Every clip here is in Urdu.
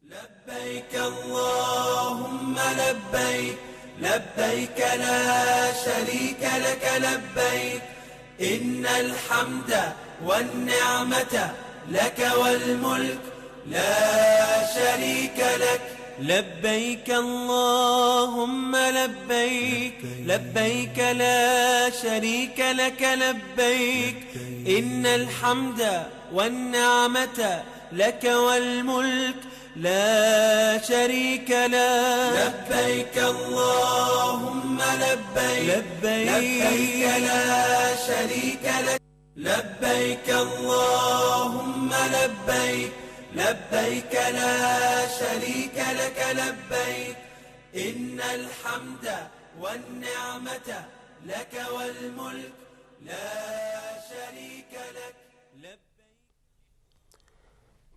لبيك اللهم لبيك لبيك لا شريك لك لبيك إن الحمد والنعمة لك والملك لا شريك لك لبيك اللهم لبيك لبيك لا شريك لك لبيك إن الحمد والنعمة لك والملك لا شريك لك لبيك اللهم لبيك لبيك لا شريك لك لبيك اللهم لبيك لبيك لا شريك لك لبيك إن الحمد والنعمة لك والملك لا شريك لك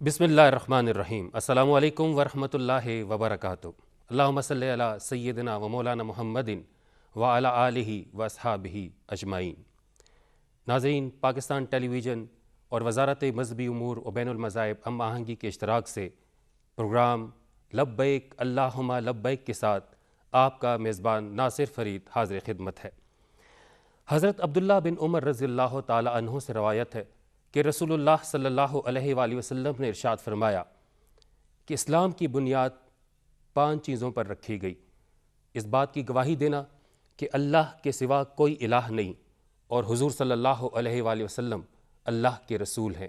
بسم اللہ الرحمن الرحیم. السلام علیکم ورحمۃ اللہ وبرکاتہ. اللہم صلی علی سیدنا و مولانا محمد وعلی آلہ و اصحابہ اجمعین. ناظرین، پاکستان ٹیلی ویژن اور وزارت مذہبی امور و بین المذاہب ہم آہنگی کے اشتراک سے پروگرام لبیک اللہم لبیک کے ساتھ آپ کا میزبان ناصر فرید حاضر خدمت ہے. حضرت عبداللہ بن عمر رضی اللہ تعالی عنہ سے روایت ہے کہ رسول اللہ صلی اللہ علیہ وآلہ وسلم نے ارشاد فرمایا کہ اسلام کی بنیاد 5 چیزوں پر رکھی گئی. اس بات کی گواہی دینا کہ اللہ کے سوا کوئی الہ نہیں اور حضور صلی اللہ علیہ وآلہ وسلم اللہ کے رسول ہیں.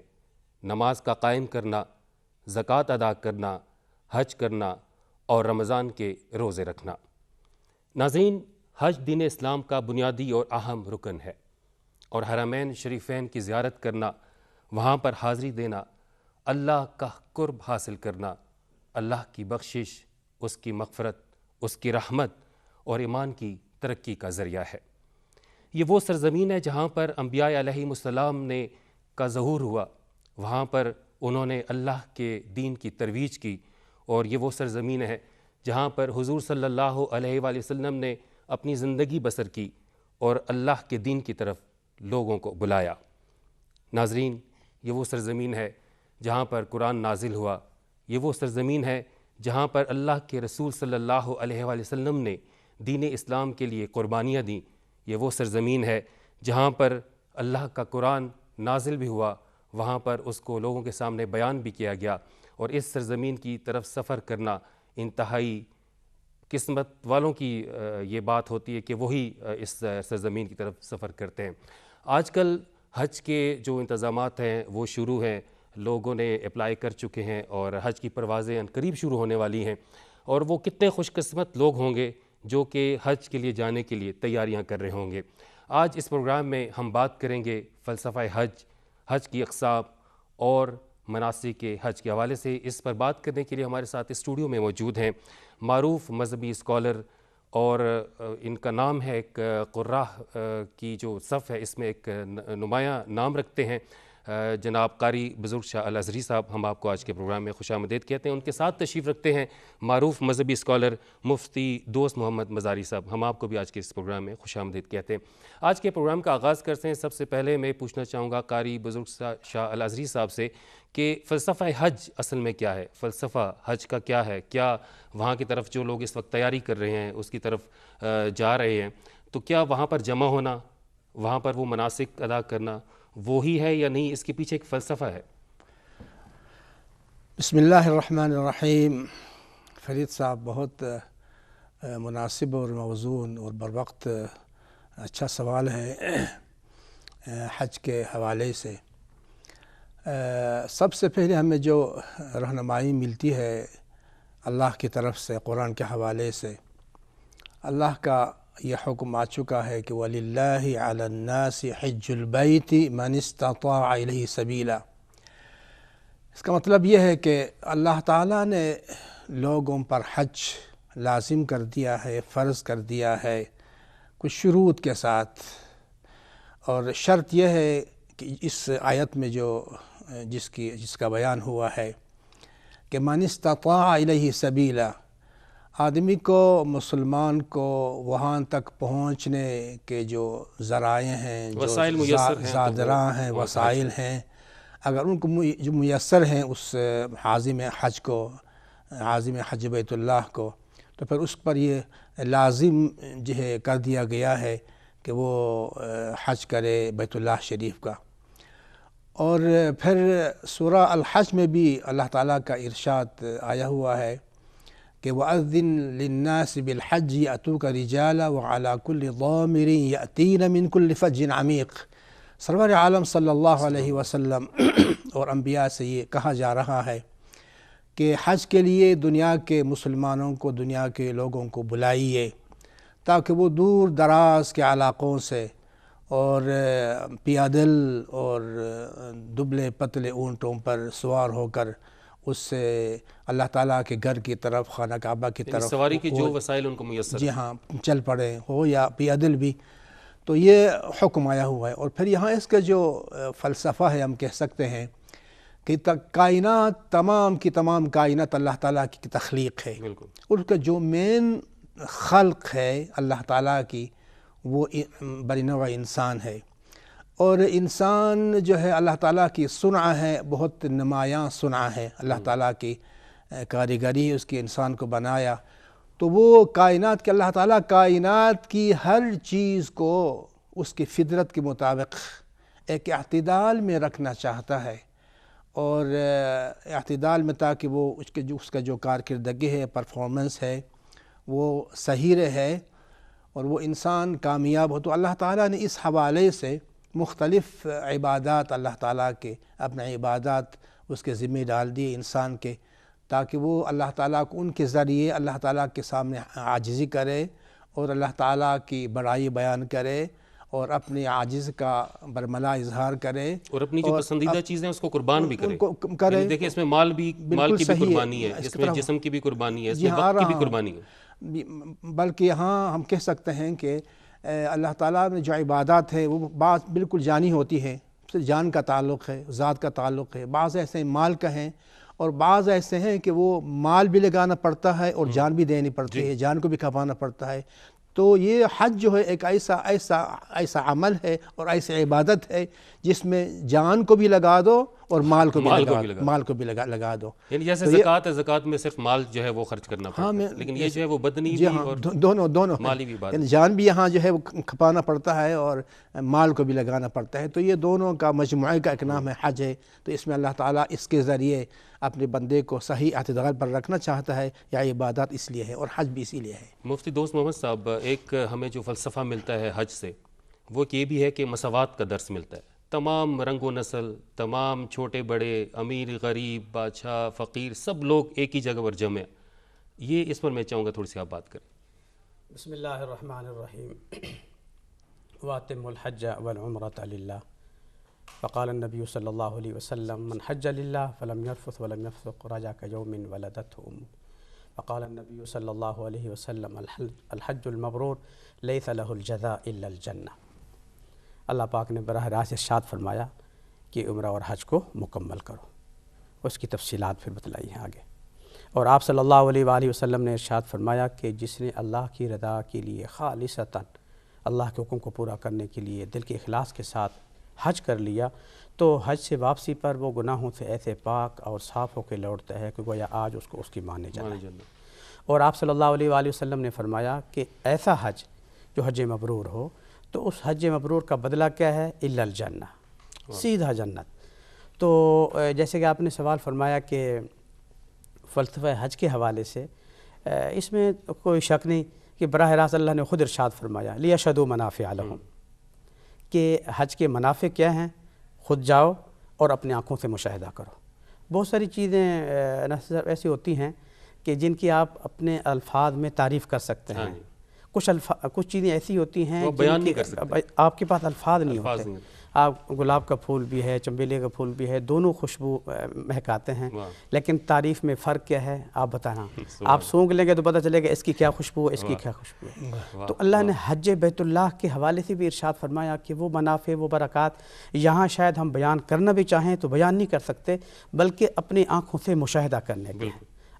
نماز کا قائم کرنا، زکوٰۃ ادا کرنا، حج کرنا اور رمضان کے روزے رکھنا. ناظرین، حج دین اسلام کا بنیادی اور اہم رکن ہے اور حرمین شریفین کی زیارت کرنا، وہاں پر حاضری دینا، اللہ کا قرب حاصل کرنا، اللہ کی بخشش، اس کی مغفرت، اس کی رحمت اور ایمان کی ترقی کا ذریعہ ہے. یہ وہ سرزمین ہے جہاں پر انبیاء علیہم السلام کا ظہور ہوا، وہاں پر انہوں نے اللہ کے دین کی ترویج کی، اور یہ وہ سرزمین ہے جہاں پر حضور صلی اللہ علیہ وآلہ وسلم نے اپنی زندگی بسر کی اور اللہ کے دین کی طرف لوگوں کو بلایا. ناظرین، یہ وہ سرزمین ہے جہاں پر قرآن نازل ہوا، یہ وہ سرزمین ہے جہاں پر اللہ کے رسول صلی اللہ علیہ وآلہ وسلم نے دین اسلام کے لیے قربانیاں دیں. یہ وہ سرزمین ہے جہاں پر اللہ کا قرآن نازل بھی ہوا، وہاں پر اس کو لوگوں کے سامنے بیان بھی کیا گیا. اور اس سرزمین کی طرف سفر کرنا انتہائی قسمت والوں کی یہ بات ہوتی ہے کہ وہی اس سرزمین کی طرف سفر کرتے ہیں. آج کل حج کے جو انتظامات ہیں وہ شروع ہیں، لوگوں نے اپلائی کر چکے ہیں اور حج کی پروازیں قریب شروع ہونے والی ہیں. اور وہ کتنے خوش قسمت لوگ ہوں گے جو کہ حج کے لیے جانے کے لیے تیاریاں کر رہے ہوں گے. آج اس پروگرام میں ہم بات کریں گے فلسفہ حج، حج کی اقسام اور مناسک حج کے حوالے سے. اس پر بات کرنے کے لیے ہمارے ساتھ اسٹوڈیو میں موجود ہیں معروف مذہبی اسکالر، اور ان کا نام ہے ایک قراء کی جو صف ہے اس میں ایک نمایاں نام رکھتے ہیں، جناب قاری بزرگ شاہ الازہری صاحب. ہم آپ کو آج کے پروگرام میں خوش آمدید کہتے ہیں. ان کے ساتھ تشریف رکھتے ہیں معروف مذہبی اسکالر مفتی دوست محمد مزاری صاحب. ہم آپ کو بھی آج کے اس پروگرام میں خوش آمدید کہتے ہیں. آج کے پروگرام کا آغاز کرتے ہیں. سب سے پہلے میں پوچھنا چاہوں گا قاری بزرگ شاہ الازہری صاحب سے کہ فلسفہ حج اصل میں کیا ہے؟ فلسفہ حج کا کیا ہے؟ کیا وہاں کی طرف جو لوگ اس وقت تیاری کر رہے ہیں، اس کی طرف جا رہے ہیں، تو کیا وہاں پر جمع ہونا، وہاں پر وہ مناسک ادا کرنا وہی ہے یا نہیں؟ اس کے پیچھے ایک فلسفہ ہے. بسم اللہ الرحمن الرحیم. فرید صاحب، بہت مناسب اور موزون اور بروقت اچھا سوال ہے حج کے حوالے سے. سب سے پہلے ہمیں جو رہنمائی ملتی ہے اللہ کی طرف سے قرآن کے حوالے سے، اللہ کا یہ حکم آ چکا ہے کہ وَلِلَّهِ عَلَى النَّاسِ حِجُّ الْبَيْتِ مَنِ اسْتَطَاعَ إِلَيْهِ سَبِيلًا. اس کا مطلب یہ ہے کہ اللہ تعالیٰ نے لوگوں پر حج لازم کر دیا ہے، فرض کر دیا ہے کچھ شروط کے ساتھ. اور شرط یہ ہے کہ اس آیت میں جس کا بیان ہوا ہے کہ من استطاع الیہ سبیلا، آدمی کو، مسلمان کو وہاں تک پہنچنے کے جو ذرائع ہیں، جو زادراں ہیں، وسائل ہیں، اگر ان کو جو میسر ہیں اس حازم حج کو عازم حج بیت اللہ کو، تو پھر اس پر یہ لازم جو ہے کر دیا گیا ہے کہ وہ حج کرے بیت اللہ شریف کا۔ اور پھر سورہ الحج میں بھی اللہ تعالیٰ کا ارشاد آیا ہوا ہے کہ وَأَذِّن لِلنَّاسِ بِالْحَجِّ يَأْتُوكَ رِجَالًا وَعَلَى كُلِّ ضَامِرٍ يَأْتِينَ مِنْ كُلِّ فَجٍّ عَمِيقٍ۔ سرور عالم صلی اللہ علیہ وسلم اور انبیاء سے یہ کہا جا رہا ہے کہ حج کے لیے دنیا کے مسلمانوں کو، دنیا کے لوگوں کو بلائیے تاکہ وہ دور دراز کے علاقوں سے اور پیادل اور دبلے پتلے اونٹوں پر سوار ہو کر اس سے اللہ تعالیٰ کے گھر کی طرف، خانہ کعبہ کی طرف سواری کی جو وسائل ان کو میسر، جی ہاں، چل پڑے ہو یا پیادل بھی، تو یہ حکم آیا ہوا ہے۔ اور پھر یہاں اس کا جو فلسفہ ہے، ہم کہہ سکتے ہیں کہ کائنات، تمام کی تمام کائنات اللہ تعالیٰ کی تخلیق ہے، اس کا جو مین خلق ہے اللہ تعالیٰ کی وہ برنوع انسان ہے، اور انسان جو ہے اللہ تعالیٰ کی صنع ہے، بہت نمایاں صنع ہے، اللہ تعالیٰ کی کاریگری اس کی انسان کو بنایا۔ تو وہ کائنات کے اللہ تعالیٰ کائنات کی ہر چیز کو اس کی فطرت کے مطابق ایک اعتدال میں رکھنا چاہتا ہے، اور اعتدال میں تاکہ وہ اس کا جو کارکردگی ہے، پرفارمنس ہے، وہ صحیح رہے اور وہ انسان کامیاب ہو۔ تو اللہ تعالیٰ نے اس حوالے سے مختلف عبادات اللہ تعالیٰ کے، اپنے عبادات اس کے ذمہ ڈال دیے انسان کے، تاکہ وہ اللہ تعالیٰ کو ان کے ذریعے اللہ تعالیٰ کے سامنے عاجزی کرے اور اللہ تعالیٰ کی بڑائی بیان کرے اور اپنی عاجز کا برملا اظہار کرے، اور اپنی جو پسندیدہ چیزیں اس کو قربان بھی کرے۔ یعنی دیکھیں اس میں مال کی بھی قربانی ہے، اس میں جسم کی بھی قربانی ہے، اس میں وقت کی بھی قربانی ہے، بلکہ یہاں ہم کہہ سکتے ہیں کہ اللہ تعالیٰ نے جو عبادات ہے وہ بعض بالکل جانی ہوتی ہے، جان کا تعلق ہے، ذات کا تعلق ہے، بعض ایسے مال کا ہیں، اور بعض ایسے ہیں کہ وہ مال بھی لگانا پڑتا ہے اور جان بھی دینی پڑتی ہے، جان کو بھی کھپانا پڑتا ہے۔ تو یہ حج جو ہے ایک ایسا عمل ہے اور ایسی عبادت ہے جس میں جان کو بھی لگا دو اور مال کو بھی لگا دو۔ یعنی جیسے زکوٰۃ ہے، زکوٰۃ میں صرف مال جو ہے وہ خرچ کرنا پڑتا ہے، لیکن یہ جو ہے وہ بدنی بھی اور دونوں مالی بھی بات، یعنی جان بھی یہاں جو ہے وہ کھپانا پڑتا ہے اور مال کو بھی لگانا پڑتا ہے۔ تو یہ دونوں کا مجموعے کا ایک نام ہے حج ہے۔ تو اس میں اللہ تعالیٰ اس کے ذریعے اپنے بندے کو صحیح اعتدال پر رکھنا چاہتا ہے، یا عبادات اس لیے ہے اور حج بھی اسی لیے ہے۔ مفتی دوست محمد صاحب، ایک ہمیں جو فلسفہ ملتا ہے حج سے وہ یہ بھی ہے کہ مساوات کا درس ملتا ہے، تمام رنگ و نسل، تمام چھوٹے بڑے، امیر غریب، بادشاہ فقیر، سب لوگ ایک ہی جگہ پر جمع ہیں۔ یہ اس پر میں چاہوں گا تھوڑی سی آپ بات کریں۔ بسم اللہ الرحمن الرحیم۔ وَأَتِمُّ الْحَجَّ وَالْعُمْرَةَ لِلَّهِ فقال النبی صلی اللہ علیہ وسلم من حج للہ فلم يرفث ولم يفسق رجع كيوم ولدته أمه فقال النبی صلی اللہ علیہ وسلم الحج المبرور لیس له الجزاء الا الجنہ۔ اللہ پاک نے براہ راست ارشاد فرمایا کہ عمرہ اور حج کو مکمل کرو، اس کی تفصیلات پھر بتلائی ہیں آگے۔ اور آپ صلی اللہ علیہ وآلہ وسلم نے ارشاد فرمایا کہ جس نے اللہ کی رضا کے لیے خالصتاً اللہ کے حکم کو پورا کرنے کے لیے دل کے اخلاص کے ساتھ حج کر لیا، تو حج سے واپسی پر وہ گناہوں سے ایسے پاک اور صاف ہو کے لوٹتا ہے کہ گویا آج اس کو اس کی ماں نے جانا ہے۔ اور آپ صلی اللہ علیہ وآلہ وسلم نے فرمایا کہ ایسا حج جو حج مبرور ہو، تو اس حج مبرور کا بدلہ کیا ہے؟ الا الجنہ، سیدھا جنت۔ تو جیسے کہ آپ نے سوال فرمایا کہ فلسفہ حج کے حوالے سے، اس میں کوئی شک نہیں کہ براہ راست اللہ نے خود ارشاد فرمایا لیشہدوا منافع لہم، کہ حج کے منافع کیا ہیں؟ خود جاؤ اور اپنی آنکھوں سے مشاہدہ کرو۔ بہت ساری چیزیں ایسی ہوتی ہیں کہ جن کی آپ اپنے الفاظ میں تعریف کر سکتے ہیں، کچھ چیزیں ایسی ہوتی ہیں بیان نہیں کر سکتے، آپ کے پاس الفاظ نہیں ہوتے۔ آپ گلاب کا پھول بھی ہے، چنبیلے کا پھول بھی ہے، دونوں خوشبو مہکاتے ہیں، لیکن تعریف میں فرق کیا ہے آپ بتانا۔ آپ سونگ لیں گے تو پتہ چلے گا اس کی کیا خوشبو ہے، اس کی کیا خوشبو ہے۔ تو اللہ نے حج بیت اللہ کے حوالے سے بھی ارشاد فرمایا کہ وہ منافع، وہ برکات یہاں شاید ہم بیان کرنا بھی چاہیں تو بیان نہیں کر سکتے، بلکہ اپنی آنکھوں سے مشاہدہ کرنے کے۔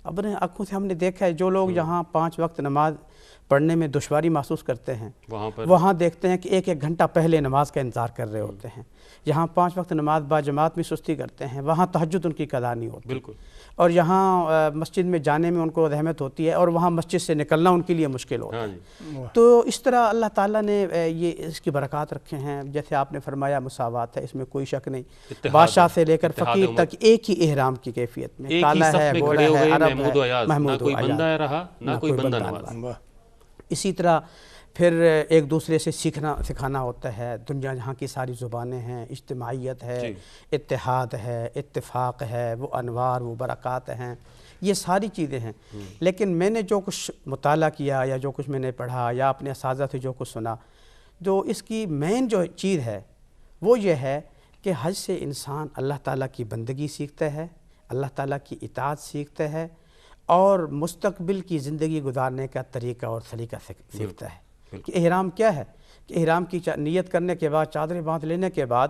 اپنے آنکھوں سے ہم نے دیکھا ہے جو لوگ یہاں 5 وقت نماز پڑھنے میں دشواری محسوس کرتے ہیں وہاں وہاں دیکھتے ہیں کہ ایک ایک گھنٹہ پہلے نماز کا انتظار کر رہے ہوتے ہیں. یہاں 5 وقت نماز با جماعت میں سستی کرتے ہیں, وہاں تہجد ان کی قضا نہیں ہوتی. بالکل. اور یہاں مسجد میں جانے میں ان کو رحمت ہوتی ہے اور وہاں مسجد سے نکلنا ان کے لیے مشکل ہوتا ہے. تو اس طرح اللہ تعالیٰ نے یہ اس کی برکات رکھے ہیں. جیسے آپ نے فرمایا مساوات ہے, اس میں کوئی شک نہیں. بادشاہ سے لے کر فقیر تک ایک ہی احرام کی کیفیت میں, کالا ہے, گورا ہے, عرب ہے, محمود و ایاز, نہ کوئی بندہ نواز. اسی طرح پھر ایک دوسرے سے سکھانا ہوتا ہے. دنیا جہاں کی ساری زبانیں ہیں, اجتماعیت ہے, اتحاد ہے, اتفاق ہے, وہ انوار وہ برکات ہیں, یہ ساری چیزیں ہیں. لیکن میں نے جو کچھ مطالعہ کیا یا جو کچھ میں نے پڑھا یا اپنے اساتذہ سے جو کچھ سنا, جو اس کی مین جو چیز ہے وہ یہ ہے کہ حج سے انسان اللہ تعالیٰ کی بندگی سیکھتا ہے, اللہ تعالیٰ کی اطاعت سیکھتا ہے, اور مستقبل کی زندگی گزارنے کا طریقہ اور سلیقہ سیکھتا ہے. کہ احرام کیا ہے, کہ احرام کی نیت کرنے کے بعد, چادریں باندھ لینے کے بعد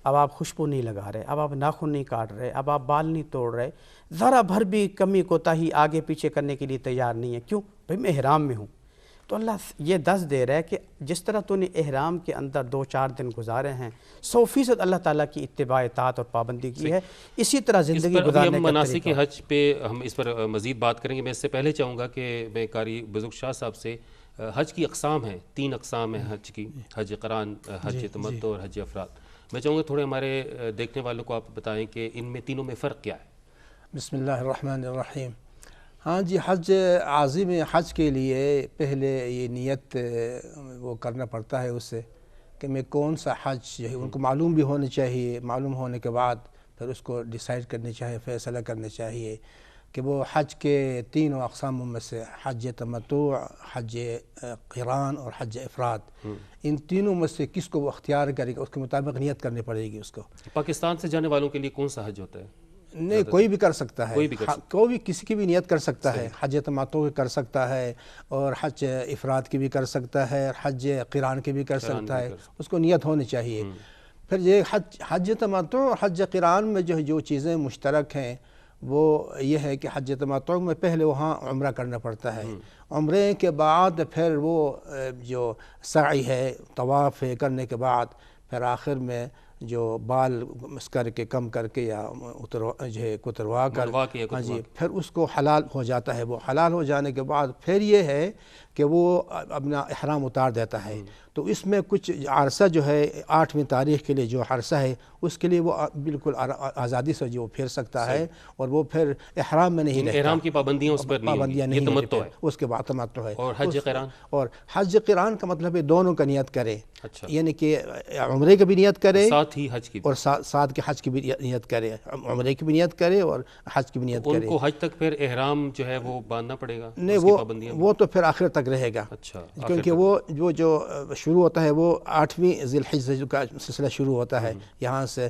اب آپ خوشبو نہیں لگا رہے, اب آپ ناخن نہیں کاٹ رہے, اب آپ بال نہیں توڑ رہے, ذرا بھر بھی کمی کوتاہی آگے پیچھے کرنے کے لیے تیار نہیں ہے. کیوں بھئی میں احرام میں ہوں. تو اللہ یہ دس دے رہا ہے کہ جس طرح تو نے احرام کے اندر 2-4 دن گزارے ہیں, 100% اللہ تعالیٰ کی اتباع اطاعت اور پابندی کی ہے, اسی طرح زندگی گزارنے کا مناسک حج پہ ہم اس پر مزید بات کریں گے. میں اس سے پہلے چاہوں گا کہ میں قاری بزرگ شاہ صاحب سے, حج کی اقسام ہیں, 3 اقسام ہیں حج کی, حج قران, حج تمتع اور حج افراد. میں چاہوں گا تھوڑے ہمارے دیکھنے والوں کو آپ بتائیں کہ ان میں تینوں میں فرق کیا ہے. بسم اللہ الرحمن الرحیم. ہاں جی, حج عظیم حج کے لیے پہلے یہ نیت وہ کرنا پڑتا ہے اس سے کہ میں کون سا حج جو ہے ان کو معلوم بھی ہونا چاہیے. معلوم ہونے کے بعد پھر اس کو ڈیسائیڈ کرنے چاہیے, فیصلہ کرنا چاہیے کہ وہ حج کے 3 اقساموں میں سے حج تمتع, حج قران اور حج افراد, ان تینوں میں سے کس کو وہ اختیار کرے گا, اس کے مطابق نیت کرنی پڑے گی اس کو. پاکستان سے جانے والوں کے لیے کون سا حج ہوتا ہے؟ نہیں, کوئی بھی کر سکتا ہے, کوئی بھی کسی کی بھی نیت کر سکتا ہے. حج تمتع کی کر سکتا ہے, اور حج افراد کی بھی کر سکتا ہے, اور حج قران کی بھی کر سکتا ہے. اس کو نیت ہونی چاہیے. پھر یہ حج تمتع اور حج قران میں جو چیزیں مشترک ہیں وہ یہ ہے کہ حج تمتع میں پہلے وہاں عمرہ کرنا پڑتا ہے. عمرے کے بعد پھر وہ جو سعی ہے, طواف ہے, کرنے کے بعد پھر آخر میں جو بال اس کر کے کم کر کے یا کتروا کر, ہاں جی, پھر اس کو حلال ہو جاتا ہے. وہ حلال ہو جانے کے بعد پھر یہ ہے کہ وہ اپنا احرام اتار دیتا ہے. تو اس میں کچھ عرصہ جو ہے 8ویں تاریخ کے لیے جو عرصہ ہے اس کے لیے وہ بالکل آزادی سے جو پھر سکتا ہے, اور وہ پھر احرام میں نہیں رہتا. احرام کی پابندیاں اس پر پابندیاں نہیں, یہ تمتع ہے. اس کے بعد تمتع ہے. اور حج قران, اور حج قران کا مطلب ہے دونوں کا نیت کرے, یعنی کہ عمرے کی بھی نیت کرے, ساتھ ہی حج کی, اور ساتھ کے حج کی بھی نیت کرے, عمرے کی بھی نیت کرے اور حج کی بھی نیت کرے. ان کو حج تک پھر احرام جو ہے وہ باندھنا پڑے گا؟ نہیں, وہ تو پھر آخر تک رہے گا. کیونکہ وہ جو شروع ہوتا ہے وہ 8ویں ذی الحجہ کا سلسلہ شروع ہوتا ہے. یہاں سے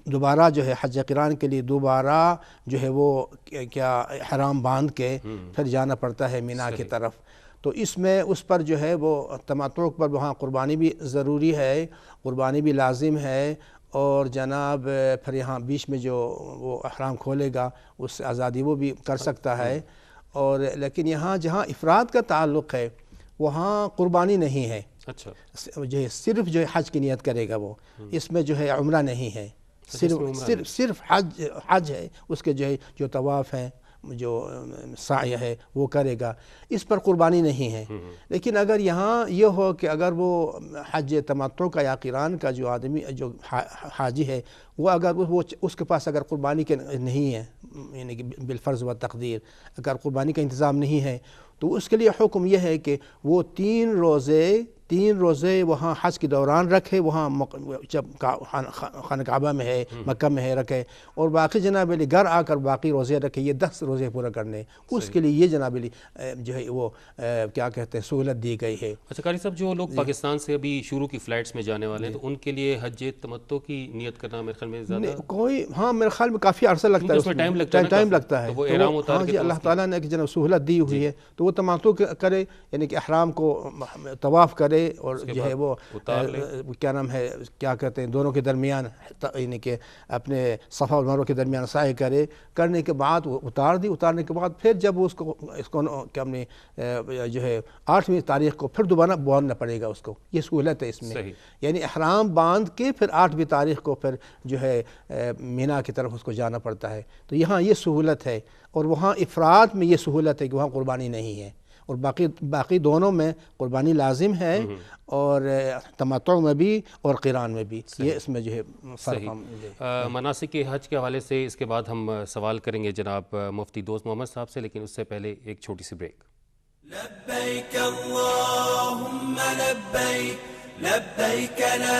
دوبارہ جو ہے حج قران کے لیے دوبارہ جو ہے وہ کیا احرام باندھ کے پھر جانا پڑتا ہے مینا کی طرف. تو اس میں اس پر جو ہے وہ تمتع پر وہاں قربانی بھی ضروری ہے, قربانی بھی لازم ہے, اور جناب پھر یہاں بیچ میں جو وہ احرام کھولے گا اس سے آزادی وہ بھی کر سکتا ہے. اور لیکن یہاں جہاں افراد کا تعلق ہے وہاں قربانی نہیں ہے. اچھا, جو صرف جو حج کی نیت کرے گا وہ, اس میں جو ہے عمرہ نہیں ہے, صرف حج ہے. اس کے جو طواف ہے, جو سعی ہے وہ کرے گا, اس پر قربانی نہیں ہے. لیکن اگر یہاں یہ ہو کہ اگر وہ حج تمتع کا یا قران کا جو آدمی جو حاجی ہے وہ اگر وہ اس کے پاس اگر قربانی کے نہیں ہے, یعنی کہ بالفرض و تقدیر اگر قربانی کا انتظام نہیں ہے, تو اس کے لیے حکم یہ ہے کہ وہ 3 روزے وہاں حج کے دوران رکھے, وہاں جب خانہ کعبہ میں ہے, مکہ میں ہے, رکھے, اور باقی جناب علی گھر آ کر باقی روزے رکھے. یہ 10 روزے پورا کرنے, اس کے لیے یہ جناب علی جو ہے وہ کیا کہتے ہیں سہولت دی گئی ہے. اچھا قاری صاحب, جو لوگ پاکستان سے ابھی شروع کی فلائٹس میں جانے والے ہیں تو ان کے لیے حج تمتع کی نیت کرنا میرے خیال میں زیادہ کوئی, ہاں میرے خیال میں کافی عرصہ لگتا ہے, اس میں ٹائم لگتا ہے. وہ احرام اتار کے, اللہ تعالیٰ نے جناب سہولت دی ہوئی ہے, تو وہ تمتع کرے, یعنی کہ احرام کو طواف کرے کرے اور جو ہے وہ کیا نام ہے کیا کہتے ہیں دونوں کے درمیان یعنی کہ اپنے صفا اور مروہ کے درمیان سعی کرنے کے بعد وہ اتارنے کے بعد پھر جب اس کو کہ ہم نے جو ہے 8ویں تاریخ کو پھر دوبارہ باندھنا پڑے گا اس کو. یہ سہولت ہے اس میں, یعنی احرام باندھ کے پھر 8ویں تاریخ کو پھر جو ہے مینا کی طرف اس کو جانا پڑتا ہے. تو یہاں یہ سہولت ہے, اور وہاں افراد میں یہ سہولت ہے کہ وہاں قربانی نہیں ہے, اور باقی دونوں میں قربانی لازم ہے, اور تمتع میں بھی اور قران میں بھی. یہ اس میں جو ہے فرق. مناسک حج کے حوالے سے اس کے بعد ہم سوال کریں گے جناب مفتی دوست محمد صاحب سے, لیکن اس سے پہلے ایک چھوٹی سی بریک. لبیک اللہم لبیک لبیک لا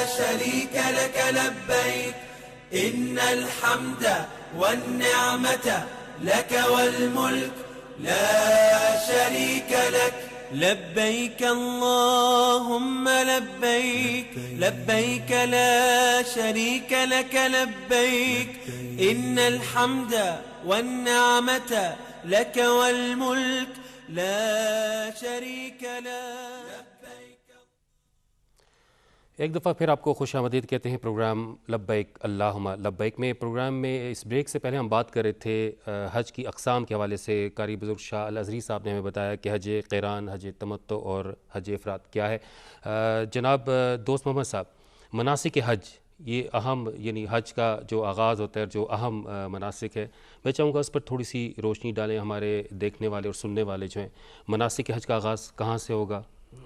شریک لک لبیک ان الحمد والنعمت لک والملک لا شريك لك لبيك اللهم لبيك لبيك لا شريك لك لبيك إن الحمد والنعمة لك والملك لا شريك لك. ایک دفعہ پھر آپ کو خوش آمدید کہتے ہیں پروگرام لبیک اللہم لبیک میں. پروگرام میں اس بریک سے پہلے ہم بات کر رہے تھے حج کی اقسام کے حوالے سے. قاری بزرگ شاہ الازہری صاحب نے ہمیں بتایا کہ حج قران, حج تمتع اور حج افراد کیا ہے. جناب دوست محمد صاحب, مناسک حج یہ اہم یعنی حج کا جو آغاز ہوتا ہے, جو اہم مناسک ہے, میں چاہوں گا اس پر تھوڑی سی روشنی ڈالیں ہمارے دیکھنے والے اور سننے والے جو ہیں. مناسک حج کا آغاز کہاں سے ہوگا,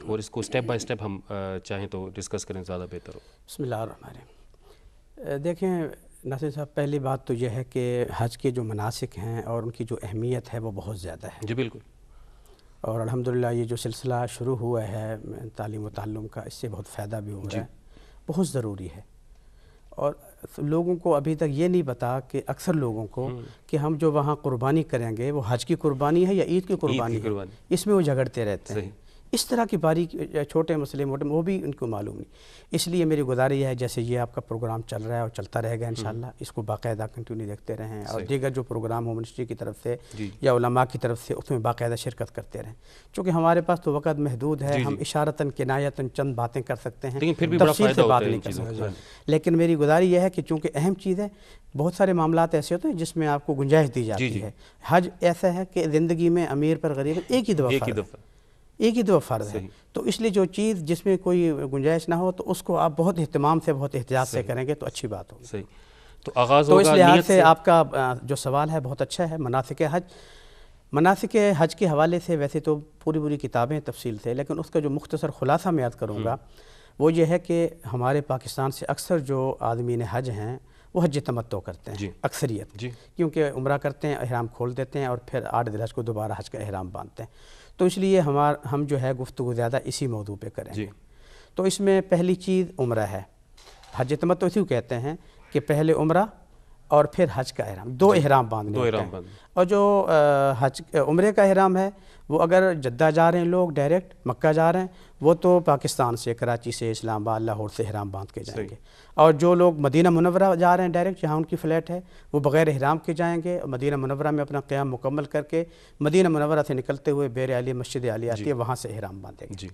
اور اس کو سٹیپ بائی سٹیپ ہم چاہیں تو ڈسکس کریں, زیادہ بہتر ہو. بسم اللہ الرحمن الرحیم. دیکھیں ناصر صاحب, پہلی بات تو یہ ہے کہ حج کے جو مناسک ہیں اور ان کی جو اہمیت ہے وہ بہت زیادہ ہے. جی بالکل. اور الحمدللہ یہ جو سلسلہ شروع ہوا ہے تعلیم و تعلم کا, اس سے بہت فائدہ بھی ہو رہا ہے, بہت ضروری ہے. اور لوگوں کو ابھی تک یہ نہیں پتا کہ اکثر لوگوں کو کہ ہم جو وہاں قربانی کریں گے وہ حج کی قربانی ہے یا عید کی قربانی ہے, اس میں وہ جھگڑتے رہتے ہیں. اس طرح کی باریک چھوٹے مسئلے موٹے وہ بھی ان کو معلوم نہیں. اس لیے میری گزارش ہے جیسے یہ آپ کا پروگرام چل رہا ہے اور چلتا رہے گا انشاءاللہ, اس کو باقاعدہ کنٹینیو دیکھتے رہیں, اور دیگر جو پروگرام ہو منسٹری کی طرف سے یا علماء کی طرف سے اس میں باقاعدہ شرکت کرتے رہیں. چونکہ ہمارے پاس تو وقت محدود ہے, ہم اشارتاً کنایتاً چند باتیں کر سکتے ہیں, تفصیل سے بات نہیں کر سکتے. لیکن میری گزارش یہ ہے کہ چونکہ اہم چیز ہے, بہت سارے معاملات ایسے ہوتے ہیں جس میں آپ کو گنجائش دی جاتی ہے. حج ایسا ہے کہ زندگی میں امیر پر غریب ایک ہی دفعہ فرض ہے. تو اس لیے جو چیز جس میں کوئی گنجائش نہ ہو تو اس کو آپ بہت اہتمام سے بہت احتیاط سے کریں گے تو اچھی بات ہوگی. صحیح. تو آغاز تو ہوگا اس لحاظ سے آپ کا جو سوال ہے بہت اچھا ہے. مناسک حج کے حوالے سے ویسے تو پوری کتابیں تفصیل سے, لیکن اس کا جو مختصر خلاصہ میں یاد کروں گا وہ یہ ہے کہ ہمارے پاکستان سے اکثر جو آدمین حج ہیں وہ حج تمتع کرتے ہیں اکثریت, کیونکہ عمرہ کرتے ہیں, احرام کھول دیتے ہیں اور پھر 8 ذی الحج کو دوبارہ حج کا احرام باندھتے ہیں. تو اس لیے ہم جو ہے گفتگو زیادہ اسی موضوع پہ کریں گے. تو اس میں پہلی چیز عمرہ ہے. حج تمتع اسی کو کہتے ہیں کہ پہلے عمرہ اور پھر حج کا احرام, 2 احرام باندھنے ہوتے ہیں. اور جو عمرے کا احرام ہے وہ اگر جدہ جا رہے ہیں لوگ ڈائریکٹ مکہ جا رہے ہیں وہ تو پاکستان سے, کراچی سے, اسلام آباد, لاہور سے احرام باندھ کے جائیں گے. اور جو لوگ مدینہ منورہ جا رہے ہیں ڈائریکٹ, جہاں ان کی فلیٹ ہے, وہ بغیر احرام کے جائیں گے. مدینہ منورہ میں اپنا قیام مکمل کر کے مدینہ منورہ سے نکلتے ہوئے بیر علی مسجد علی آتی ہے, وہاں سے احرام باندھیں گے.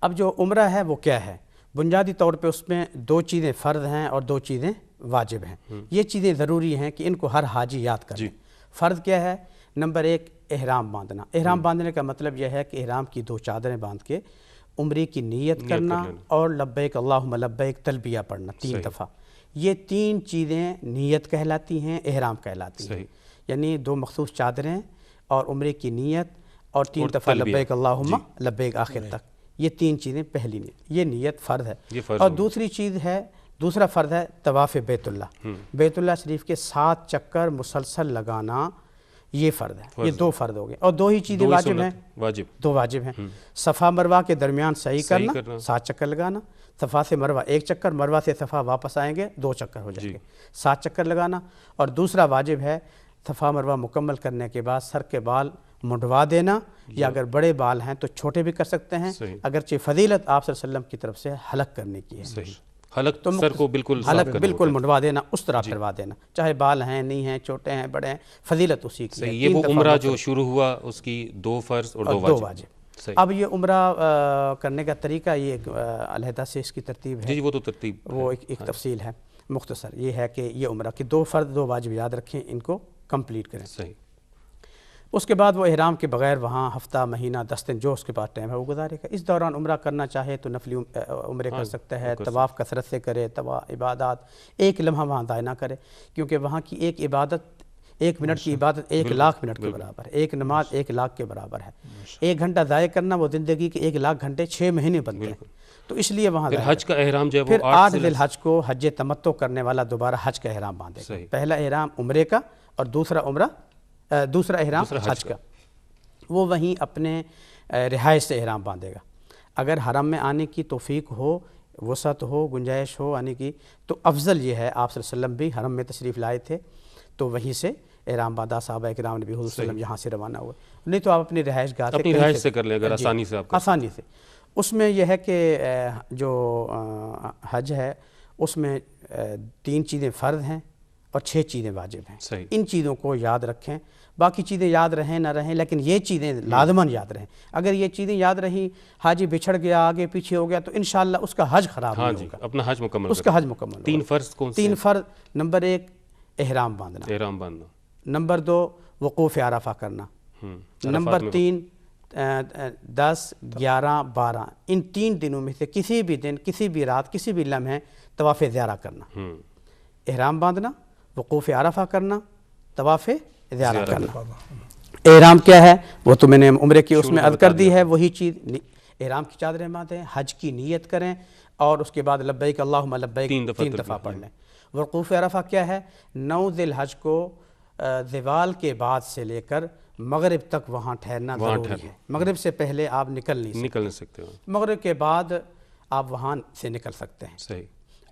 اب جو عمرہ ہے وہ کیا ہے؟ بنیادی طور پہ اس میں 2 چیزیں فرض ہیں اور 2 چیزیں واجب ہیں. یہ چیزیں ضروری ہیں کہ ان کو ہر حاجی یاد کریں. فرض کیا ہے؟ نمبر 1 احرام باندھنا. احرام باندھنے کا مطلب یہ ہے کہ احرام کی 2 چادریں باندھ کے عمرے کی نیت کرنا اور لبیک اللہم لبیک تلبیہ پڑھنا 3 دفعہ. یہ 3 چیزیں نیت کہلاتی ہیں, احرام کہلاتی ہیں. یعنی 2 مخصوص چادریں اور عمرے کی نیت اور 3 دفعہ لبیک اللہم لبیک آخر تک. یہ 3 چیزیں پہلی نیت, یہ نیت فرض ہے. اور دوسرا فرض ہے طواف بیت اللہ. بیت اللہ شریف کے 7 چکر مسلسل لگانا, یہ فرض ہے. یہ 2 فرض ہو گئے. اور 2 ہی چیزیں واجب ہیں. 2 واجب ہیں. صفا مروہ کے درمیان صحیح کرنا, 7 چکر لگانا. صفا سے مروہ 1 چکر, مروہ سے صفا واپس آئیں گے 2 چکر ہو جائیں گے, 7 چکر لگانا. اور دوسرا واجب ہے صفا مروہ مکمل کرنے کے بعد سر کے بال منڈوا دینا, یا اگر بڑے بال ہیں تو چھوٹے بھی کر سکتے ہیں. اگرچہ فضیلت آپ صلی اللہ علیہ وسلم کی طرف سے حلق کرنے کی ہے. حلق تو سر کو بالکل منڈوا دینا, اس طرح پھروا دینا, چاہے بال ہیں نہیں ہیں, چھوٹے ہیں بڑے ہیں, فضیلت اسی کی ہے. یہ وہ عمرہ جو شروع ہوا اس کی 2 فرض اور 2 واجب. اب یہ عمرہ کرنے کا طریقہ یہ ایک علیحدہ سے اس کی ترتیب ہے. جی وہ تو ترتیب وہ ایک تفصیل ہے مختصر. یہ ہے کہ یہ عمرہ کہ 2 فرض 2 واجب یاد رکھیں, ان کو کمپلیٹ کریں. صحیح. اس کے بعد وہ احرام کے بغیر وہاں ہفتہ مہینہ 10 دن جو اس کے پاس ٹائم ہے وہ گزارے گا. اس دوران عمرہ کرنا چاہے تو نفلی عمرے کر سکتا ہے. طواف کثرت سے کرے, عبادات ایک لمحہ وہاں ضائع نہ کرے, کیونکہ وہاں کی ایک عبادت 1 منٹ کی عبادت 1 لاکھ منٹ کے برابر ہے. ایک نماز 1 لاکھ کے برابر ہے. 1 گھنٹہ ضائع کرنا وہ زندگی کے 1 لاکھ گھنٹے 6 مہینے بنتے ہیں. تو اس لیے وہاں پھر حج کا احرام جو ہے پھر 8 ذی الحج کو حج تمتع کرنے والا دوبارہ حج کا احرام باندھے گا. پہلا احرام عمرے کا اور دوسرا احرام حج کا. وہ وہیں اپنے رہائش سے احرام باندھے گا. اگر حرم میں آنے کی توفیق ہو, وسعت ہو, گنجائش ہو آنے کی, تو افضل یہ ہے. آپ صلی اللہ علیہ وسلم بھی حرم میں تشریف لائے تھے تو وہیں سے احرام باندھا. صحابہ کرام نبی حضور صلی اللہ علیہ وسلم یہاں سے روانہ ہوئے. نہیں تو آپ اپنی رہائش گاہ سے کر لیں اگر آسانی سے. آسانی سے. اس میں یہ ہے کہ جو حج ہے اس میں 3 چیزیں فرض ہیں اور 6 چیزیں واجب ہیں. ان چیزوں کو یاد رکھیں. باقی چیزیں یاد رہیں نہ رہیں لیکن یہ چیزیں لازماً یاد رہیں. اگر یہ چیزیں یاد رہیں, حاجی بچھڑ گیا, آگے پیچھے ہو گیا, تو انشاءاللہ اس کا حج خراب نہیں ہوگا. اپنا حج مکمل, اس کا حج مکمل. 3 فرض کون سے؟ 3 فرض. نمبر 1 احرام باندھنا. نمبر 2 وقوف عرفہ کرنا. نمبر 3 10 11 12 ان 3 دنوں میں سے کسی بھی دن, کسی بھی رات, کسی بھی لمحے طواف زیارہ کرنا. احرام باندھنا, وقوف عرفہ کرنا, طواف زیارہ کرنا. احرام کیا ہے وہ تو میں نے عمرے کی اس میں عرض کر دی ہے. وہی چیز احرام کی چادریں باندھیں, حج کی نیت کریں اور اس کے بعد لبیک اللہم لبیک 3 دفعہ پڑھ لیں. وقوف عرفہ کیا ہے؟ 9 ذی الحج کو زوال کے بعد سے لے کر مغرب تک وہاں ٹھہرنا ضروری ہے. مغرب سے پہلے آپ نکل نہیں سکتے. مغرب کے بعد آپ وہاں سے نکل سکتے ہیں. صحیح.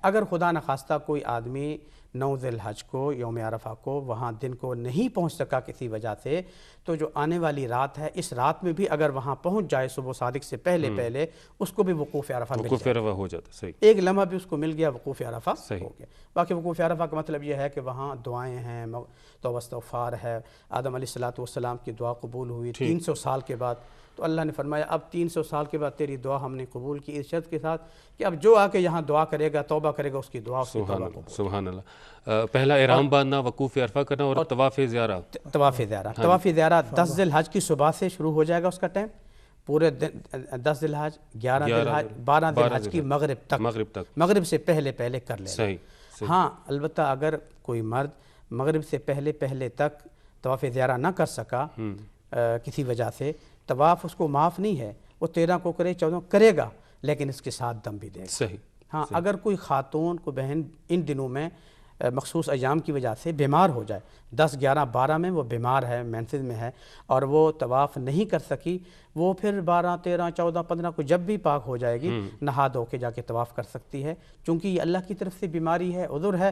اگر خدا نخواستہ کوئی آدمی 9 ذی الحج کو یوم عرفہ کو وہاں دن کو نہیں پہنچ سکا کسی وجہ سے, تو جو آنے والی رات ہے اس رات میں بھی اگر وہاں پہنچ جائے صبح صادق سے پہلے اس کو بھی وقوف عرفہ ہو جاتا. صحیح. ایک لمحہ بھی اس کو مل گیا وقوف عرفہ ہو گیا. باقی وقوف عرفہ کا مطلب یہ ہے کہ وہاں دعائیں ہیں, توبہ استغفار ہے. آدم علیہ السلام کی دعا قبول ہوئی 300 سال کے بعد, تو اللہ نے فرمایا اب 300 سال کے بعد تیری دعا ہم نے قبول کی, اس شرط کے ساتھ کہ اب جو آ کے یہاں دعا کرے گا, توبہ کرے گا, اس کی دعا سبحان اللہ. پہلا احرام باندھنا, وقوف عرفہ کرنا اور طواف زیارہ. طواف زیارہ 10 ذی الحج کی صبح سے شروع ہو جائے گا اس کا ٹائم, پورے 10 ذی الحج 11 ذی الحج 12 ذی الحج کی مغرب تک, مغرب سے پہلے کر لیں. صحیح. ہاں البتہ اگر کوئی مرد مغرب سے پہلے تک طواف زیارہ نہ کر سکا کسی وجہ سے, طواف اس کو معاف نہیں ہے. وہ 13 کو کرے 14 کرے گا لیکن اس کے ساتھ دم بھی دے گا. صحیح. ہاں اگر کوئی خاتون کو بہن ان دنوں میں مخصوص ایام کی وجہ سے بیمار ہو جائے, 10 11 12 میں وہ بیمار ہے, مینسز میں ہے اور وہ طواف نہیں کر سکی, وہ پھر 12 13 14 15 کو جب بھی پاک ہو جائے گی نہا دھو کے جا کے طواف کر سکتی ہے, چونکہ یہ اللہ کی طرف سے بیماری ہے, عذر ہے,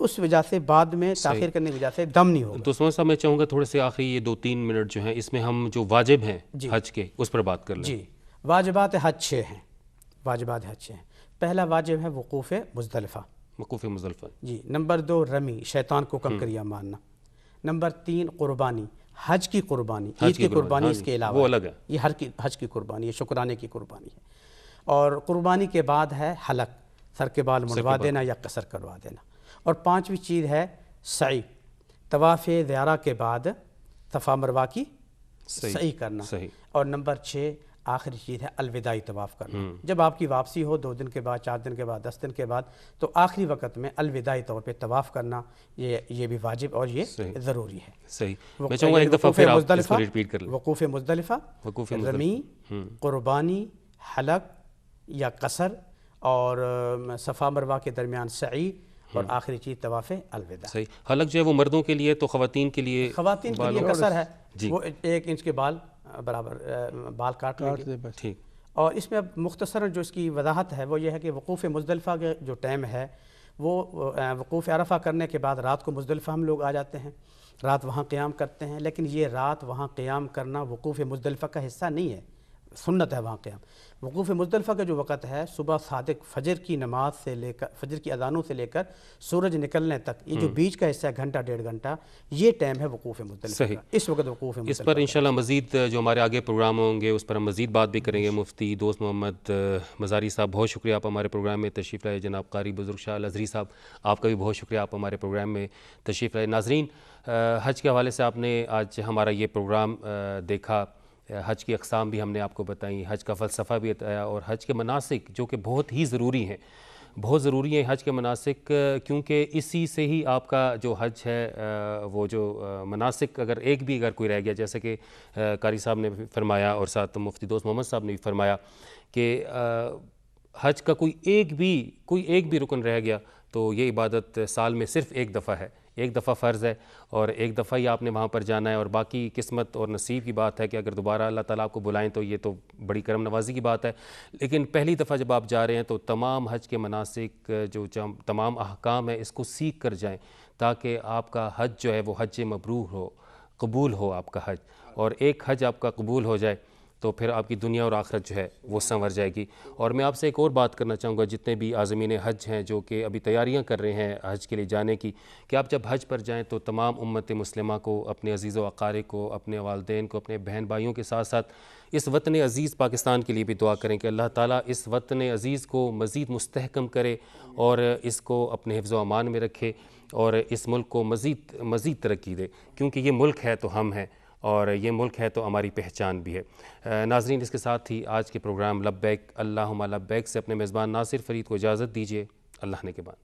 اس وجہ سے بعد میں تاخیر کرنے کی وجہ سے دم نہیں ہوگا. تو صاحب میں چاہوں گا تھوڑے سے آخری یہ 2-3 منٹ جو ہیں اس میں ہم جو واجب ہیں حج کے اس پر بات کر لیں. جی واجبات حج 6 ہیں. واجبات حج 6 ہیں. پہلا واجب ہے وقوف مزدلفہ. جی. نمبر 2 رمی, شیطان کو کنکریاں مارنا. نمبر 3 قربانی, حج کی قربانی, عید کی قربانی اس کے علاوہ وہ الگ ہے. یہ حج کی قربانی ہے, شکرانے کی قربانی ہے. اور قربانی کے بعد ہے حلق, سر کے بال منڈوا دینا یا قصر کروا دینا. اور 5ویں چیز ہے سعی, طواف زیارہ کے بعد صفا مروہ کی سعی کرنا. اور نمبر 6 آخری چیز ہے الوداعی طواف کرنا. جب آپ کی واپسی ہو 2 دن کے بعد, 4 دن کے بعد, 10 دن کے بعد, تو آخری وقت میں الوداعی طور پہ طواف کرنا یہ بھی واجب اور یہ ضروری ہے. صحیح. میں چاہوں گا ایک دفعہ پھر آپ اس کو ریپیٹ کر لیں. وقوف مزدلفہ, رمی, قربانی, حلق یا قصر اور صفا مروہ کے درمیان سعی اور آخری چیز طواف الوداع. صحیح. حلق جو ہے وہ مردوں کے لیے, تو خواتین کے لیے قصر ہے. وہ 1 انچ کے بال برابر بال کاٹ لیں گے. ٹھیک. اور اس میں اب مختصر جو اس کی وضاحت ہے وہ یہ ہے کہ وقوف مزدلفہ کا جو ٹائم ہے وہ وقوف عرفہ کرنے کے بعد رات کو مزدلفہ ہم لوگ آ جاتے ہیں, رات وہاں قیام کرتے ہیں, لیکن یہ رات وہاں قیام کرنا وقوف مزدلفہ کا حصہ نہیں ہے. سنت ہے وہاں قیام. وقوف مزدلفہ کا جو وقت ہے صبح صادق فجر کی نماز سے لے کر فجر کی اذانوں سے لے کر سورج نکلنے تک یہ جو بیچ کا حصہ ہے گھنٹہ ڈیڑھ گھنٹہ یہ ٹائم ہے وقوف مزدلفہ کا. اس وقت وقوف مزدلفہ. اس پر انشاءاللہ مزید جو ہمارے آگے پروگرام ہوں گے اس پر ہم مزید بات بھی کریں گے. مفتی دوست محمد مزاری صاحب بہت شکریہ آپ ہمارے پروگرام میں تشریف لائے. جناب قاری بزرگ شاہ الازہری صاحب آپ کا بھی بہت شکریہ آپ ہمارے پروگرام میں تشریف لائے. ناظرین حج کے حوالے سے آپ نے آج ہمارا یہ پروگرام دیکھا. حج کی اقسام بھی ہم نے آپ کو بتائیں, حج کا فلسفہ بھی بتایا اور حج کے مناسک جو کہ بہت ہی ضروری ہیں, بہت ضروری ہیں حج کے مناسک, کیونکہ اسی سے ہی آپ کا جو حج ہے وہ جو مناسک اگر ایک بھی اگر کوئی رہ گیا, جیسے کہ قاری صاحب نے فرمایا اور ساتھ مفتی دوست محمد صاحب نے بھی فرمایا کہ حج کا کوئی ایک بھی رکن رہ گیا تو یہ عبادت سال میں صرف ایک دفعہ ہے, ایک دفعہ فرض ہے اور ایک دفعہ ہی آپ نے وہاں پر جانا ہے. اور باقی قسمت اور نصیب کی بات ہے کہ اگر دوبارہ اللہ تعالیٰ آپ کو بلائیں تو یہ تو بڑی کرم نوازی کی بات ہے. لیکن پہلی دفعہ جب آپ جا رہے ہیں تو تمام حج کے مناسک جو تمام احکام ہیں اس کو سیکھ کر جائیں تاکہ آپ کا حج جو ہے وہ حج مبرور ہو, قبول ہو آپ کا حج. اور ایک حج آپ کا قبول ہو جائے تو پھر آپ کی دنیا اور آخرت جو ہے وہ سنور جائے گی. اور میں آپ سے ایک اور بات کرنا چاہوں گا, جتنے بھی عازمین حج ہیں جو کہ ابھی تیاریاں کر رہے ہیں حج کے لیے جانے کی, کہ آپ جب حج پر جائیں تو تمام امت مسلمہ کو, اپنے عزیز و اقارب کو, اپنے والدین کو, اپنے بہن بھائیوں کے ساتھ ساتھ اس وطن عزیز پاکستان کے لیے بھی دعا کریں کہ اللہ تعالیٰ اس وطن عزیز کو مزید مستحکم کرے اور اس کو اپنے حفظ و امان میں رکھے اور اس ملک کو مزید ترقی دے, کیونکہ یہ ملک ہے تو ہم ہیں اور یہ ملک ہے تو ہماری پہچان بھی ہے. ناظرین اس کے ساتھ ہی آج کے پروگرام لبیک اللہم لبیک سے اپنے میزبان ناصر فرید کو اجازت دیجیے. اللہ نے کے بعد.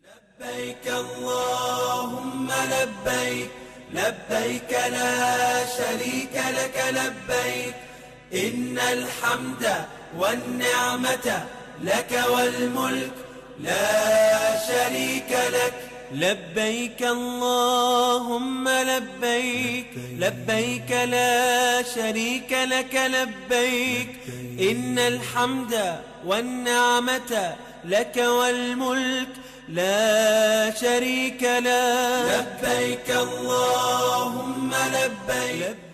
لبیک اللہم لبیک لبیک لا شریک لک لبیک ان الحمد والنعمت لک والملک لا شریک لک. لبيك اللهم لبيك لبيك لا شريك لك لبيك إن الحمد والنعمة لك والملك لا شريك لك. لبيك اللهم لبيك